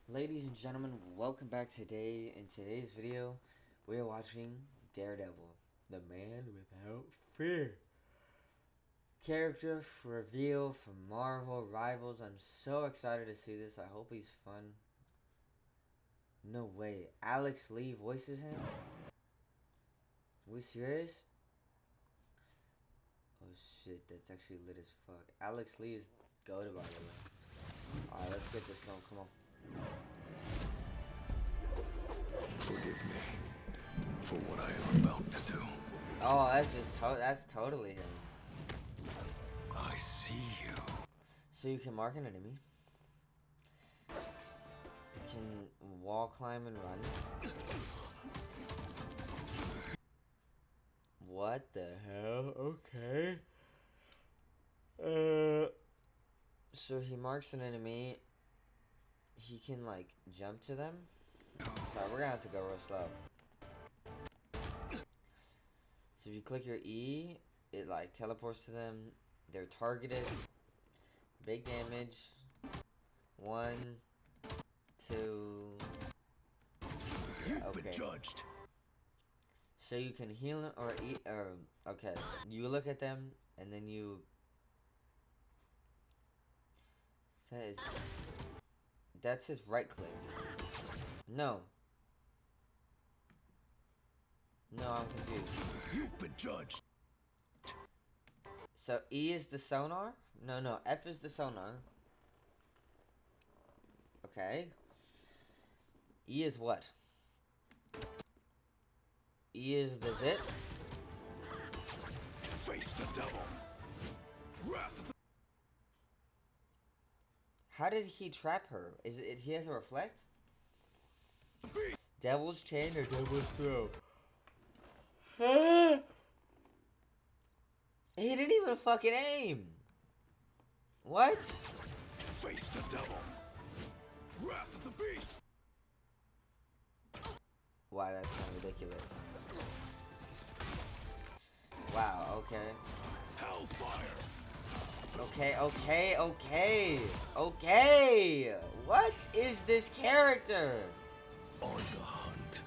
Ladies and gentlemen, welcome back today. In today's video, we are watching Daredevil, the man without fear. Character reveal from Marvel Rivals. I'm so excited to see this. I hope he's fun. No way. Alex Lee voices him? We serious? Oh shit, that's actually lit as fuck. Alex Lee is goated, by the way. Alright, let's get this going. Come on. Forgive me for what I am about to do. Oh, that's totally him. I see you. So you can mark an enemy. You can wall climb and run. What the hell? Okay. So he marks an enemy. He can like jump to them. Sorry, we're gonna have to go real slow. So if you click your E, it like teleports to them. They're targeted. Big damage. 1, 2. You've Okay. been judged. So you can heal them or eat. Okay. You look at them and then you. That's his right click. No. No, I'm confused. You've been judged. So E is the sonar? No, F is the sonar. Okay. E is what? E is the zip? Face the devil. Wrath of How did he trap her? Is it he has to reflect? the beast. Devil's chain or devil's throw? He didn't even fucking aim. What? Face the devil. Wrath of the beast. Wow, that's kind of ridiculous. Wow, okay. Hellfire. Okay. What is this character? On the hunt.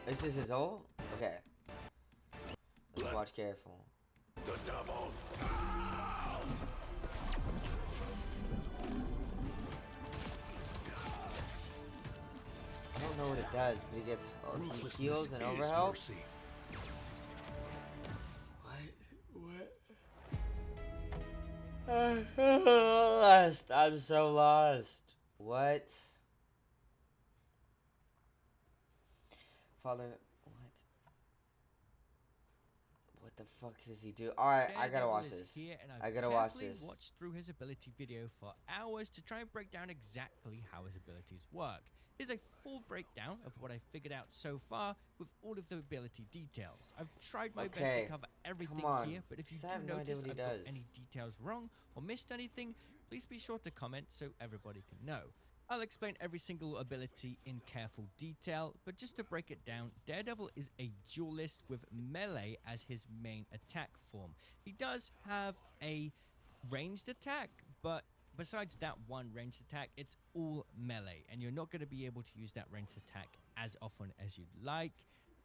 This is his ult? Okay. Let's watch careful. The devil. I don't know what it does, but he gets he heals and Ruthlessness is overhealth. mercy. What? Lost. I'm so lost. What? Father, what? What the fuck does he do? Alright, I gotta watch this. I gotta watch this. Watched through his ability video for hours to try and break down exactly how his abilities work. Here's a full breakdown of what I figured out so far with all of the ability details. I've tried my best Okay, to cover everything come on. here, but if you I have do no idea notice what he I've got does. any details wrong or missed anything, please be sure to comment so everybody can know. I'll explain every single ability in careful detail, but just to break it down, Daredevil is a duelist with melee as his main attack form. He does have a ranged attack, but besides that one ranged attack, it's all melee, and you're not going to be able to use that ranged attack as often as you'd like.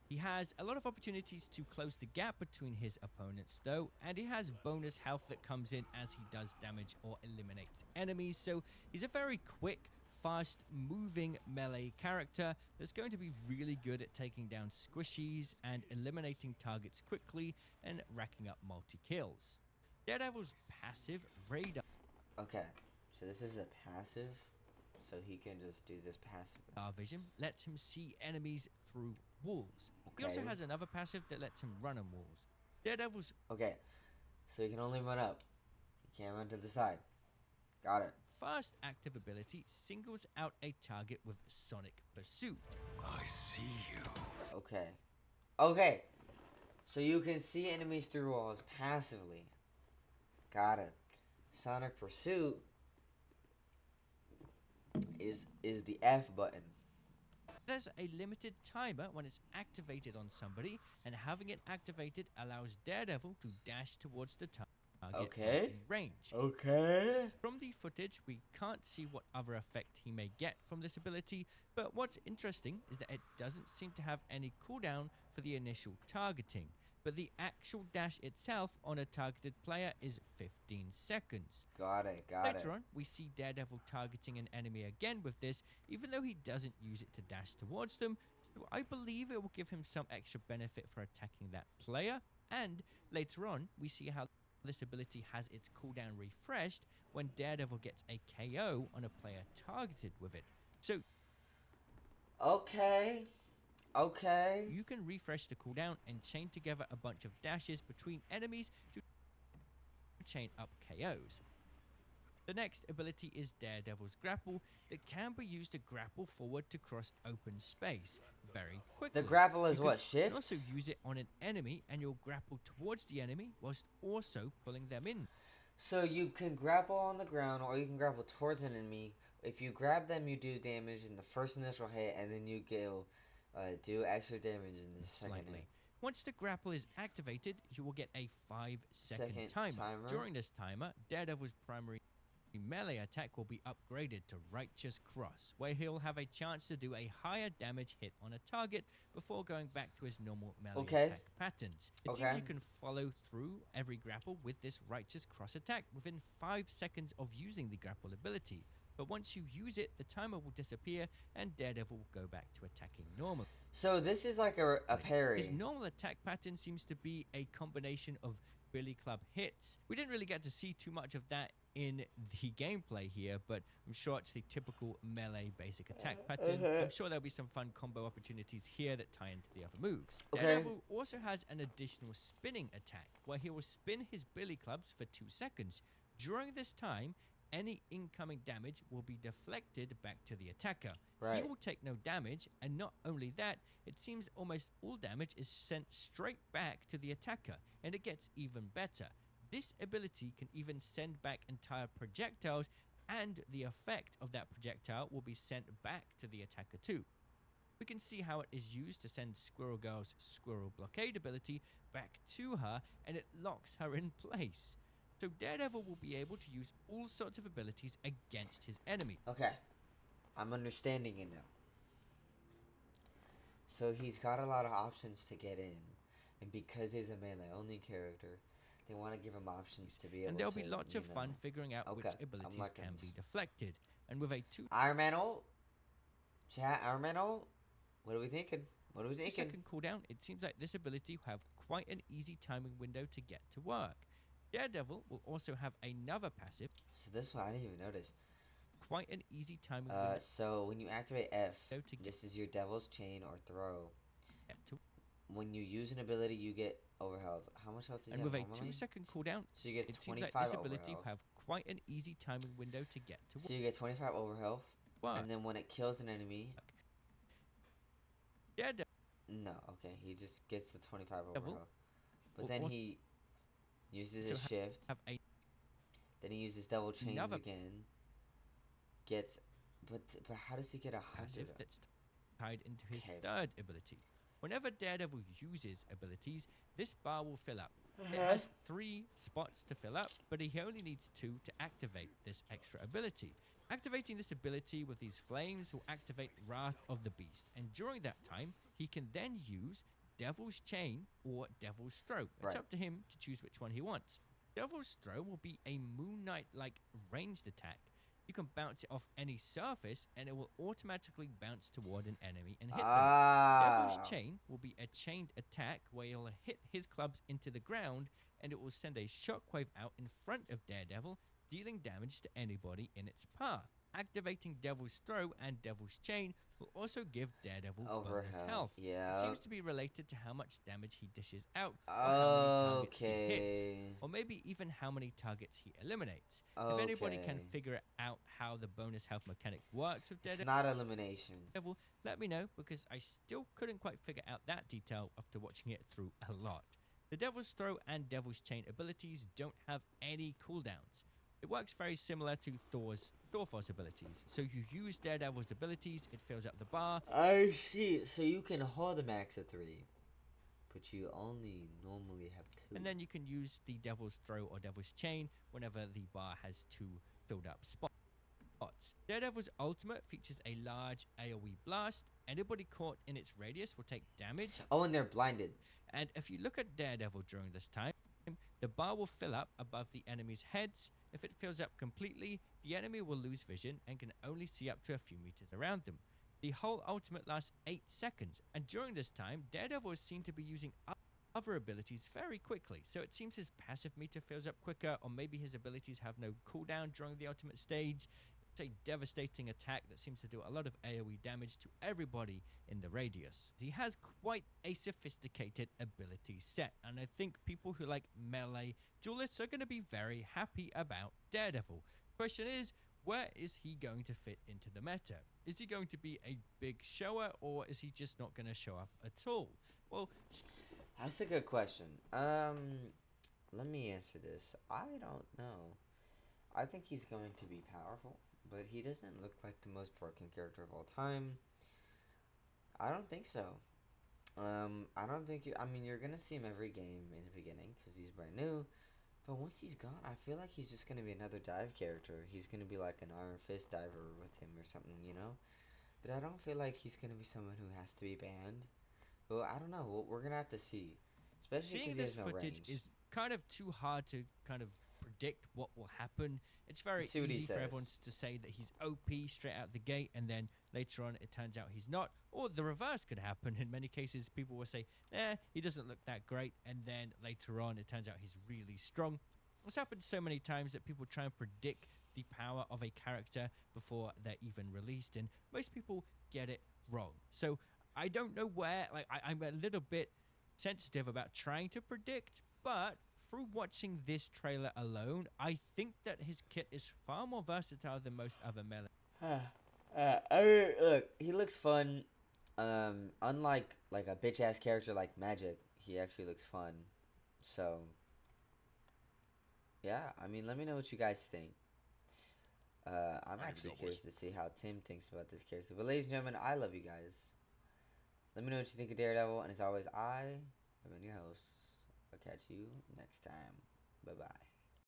He has a lot of opportunities to close the gap between his opponents though, and he has bonus health that comes in as he does damage or eliminates enemies, so he's a very quick, fast moving melee character that's going to be really good at taking down squishies and eliminating targets quickly and racking up multi-kills. Daredevil's passive radar Okay. So this is a passive. So he can just do this passive. vision lets him see enemies through walls. He also Okay. has another passive that lets him run on walls. Daredevil's Okay. So he can only run up. He can't run to the side. Got it. first active ability singles out a target with Sonic Pursuit. I see you. Okay. Okay. So you can see enemies through walls passively. Got it. Sonic Pursuit is the F button. There's a limited timer when it's activated on somebody, and having it activated allows Daredevil to dash towards the target. target Okay. in range. Okay. From the footage, we can't see what other effect he may get from this ability, but what's interesting is that it doesn't seem to have any cooldown for the initial targeting, but the actual dash itself on a targeted player is 15 seconds. Got it. Later on, we see Daredevil targeting an enemy again with this, even though he doesn't use it to dash towards them, so I believe it will give him some extra benefit for attacking that player, and later on, we see how this ability has its cooldown refreshed when Daredevil gets a KO on a player targeted with it. So Okay. Okay. you can refresh the cooldown and chain together a bunch of dashes between enemies to chain up KOs. The next ability is Daredevil's Grapple that can be used to grapple forward to cross open space very quickly. The grapple is You what, can shift? also use it on an enemy and you'll grapple towards the enemy whilst also pulling them in. So you can grapple on the ground or you can grapple towards an enemy. If you grab them, you do damage in the first initial hit, and then you do extra damage in the second hit. Once the grapple is activated, you will get a 5-second Timer. During this timer, Daredevil's primary melee attack will be upgraded to Righteous Cross, where he'll have a chance to do a higher damage hit on a target before going back to his normal melee attack patterns. It seems you can follow through every grapple with this Righteous Cross attack within 5 seconds of using the grapple ability, but once you use it, the timer will disappear and Daredevil will go back to attacking normally. So this is like a parry. His normal attack pattern seems to be a combination of Billy Club hits. We didn't really get to see too much of that in the gameplay here, but I'm sure it's the typical melee basic attack pattern. I'm sure there'll be some fun combo opportunities here that tie into the other moves. Daredevil also has an additional spinning attack, where he will spin his Billy Clubs for 2 seconds. During this time, any incoming damage will be deflected back to the attacker. He will take no damage, and not only that, it seems almost all damage is sent straight back to the attacker, and it gets even better. This ability can even send back entire projectiles, and the effect of that projectile will be sent back to the attacker too. We can see how it is used to send Squirrel Girl's Squirrel Blockade ability back to her, and it locks her in place. So Daredevil will be able to use all sorts of abilities against his enemy. Okay, I'm understanding it now. So he's got a lot of options to get in, and because he's a melee-only character, they want to give him options to be able to. And there'll be lots of fun figuring out which abilities can be deflected. And with a Iron Man ult? Chat, Iron Man ult? What are we thinking? What are we thinking? Second cooldown, it seems like this ability will have quite an easy timing window to get to work. Daredevil will also have another passive. So this one, I didn't even notice. Quite an easy timing window. So when you activate F, this is your Devil's Chain or Throw. When you use an ability, you get overhealth. How much health does And you have with normally? a 2-second cooldown, so you get it 25 seems like this ability overhealth. will have quite an easy timing window to get to work. So you get 25 overhealth, and then when it kills an enemy... Daredevil. No, okay, he just gets the 25 overhealth. But then he uses his shift. Then he uses Devil Chains again. Gets... But how does he get 100? Passive that's tied into his third ability. Whenever Daredevil uses abilities, this bar will fill up. It has 3 spots to fill up, but he only needs 2 to activate this extra ability. Activating this ability with these flames will activate Wrath of the Beast, and during that time, he can then use Devil's Chain or Devil's Throw. It's up to him to choose which one he wants. Devil's Throw will be a Moon Knight-like ranged attack. You can bounce it off any surface, and it will automatically bounce toward an enemy and hit them. Devil's Chain will be a chained attack where you'll hit his clubs into the ground, and it will send a shockwave out in front of Daredevil, dealing damage to anybody in its path. Activating Devil's Throw and Devil's Chain will also give Daredevil bonus health. It seems to be related to how much damage he dishes out, or how many targets he hits, or maybe even how many targets he eliminates. If anybody can figure out how the bonus health mechanic works with Daredevil, it's not elimination. Let me know, because I still couldn't quite figure out that detail after watching it through a lot. The Devil's Throw and Devil's Chain abilities don't have any cooldowns. It works very similar to Thorforce abilities. So you use Daredevil's abilities, it fills up the bar. I see. So you can hold a max of 3. but you only normally have 2. And then you can use the Devil's Throw or Devil's Chain whenever the bar has 2 filled up spots. Daredevil's ultimate features a large AoE blast. Anybody caught in its radius will take damage. Oh, and they're blinded. And if you look at Daredevil during this time, the bar will fill up above the enemy's heads. If it fills up completely, the enemy will lose vision and can only see up to a few meters around them. The whole ultimate lasts 8 seconds, and during this time, Daredevil is seen to be using other abilities very quickly. So it seems his passive meter fills up quicker, or maybe his abilities have no cooldown during the ultimate stage. It's a devastating attack that seems to do a lot of AoE damage to everybody in the radius. He has quite a sophisticated ability set, and I think people who like melee duelists are going to be very happy about Daredevil. Question is, where is he going to fit into the meta? Is he going to be a big shower, or is he just not going to show up at all? Well, that's a good question. Let me answer this. I don't know. I think he's going to be powerful, but he doesn't look like the most broken character of all time. I don't think so. I don't think I mean, you're gonna see him every game in the beginning because he's brand new. But once he's gone, I feel like he's just gonna be another dive character. He's gonna be like an Iron Fist diver with him or something, you know. But I don't feel like he's gonna be someone who has to be banned. Well, I don't know. We're gonna have to see. Especially seeing because this he has no footage range. is kind of too hard to kind of predict what will happen. It's very See what he easy for says. everyone to say that he's OP straight out the gate, and then later on it turns out he's not. Or the reverse could happen. In many cases, people will say, he doesn't look that great, and then later on it turns out he's really strong. It's happened so many times that people try and predict the power of a character before they're even released, and most people get it wrong. So I don't know where, like, I'm a little bit sensitive about trying to predict, but through watching this trailer alone, I think that his kit is far more versatile than most other melee. Look, he looks fun. Unlike like a bitch ass character like Magic, he actually looks fun. So, yeah, I mean, let me know what you guys think. I'm actually curious to see how Tim thinks about this character. But ladies and gentlemen, I love you guys. Let me know what you think of Daredevil, and as always, I have been your host. I'll catch you next time. Bye bye.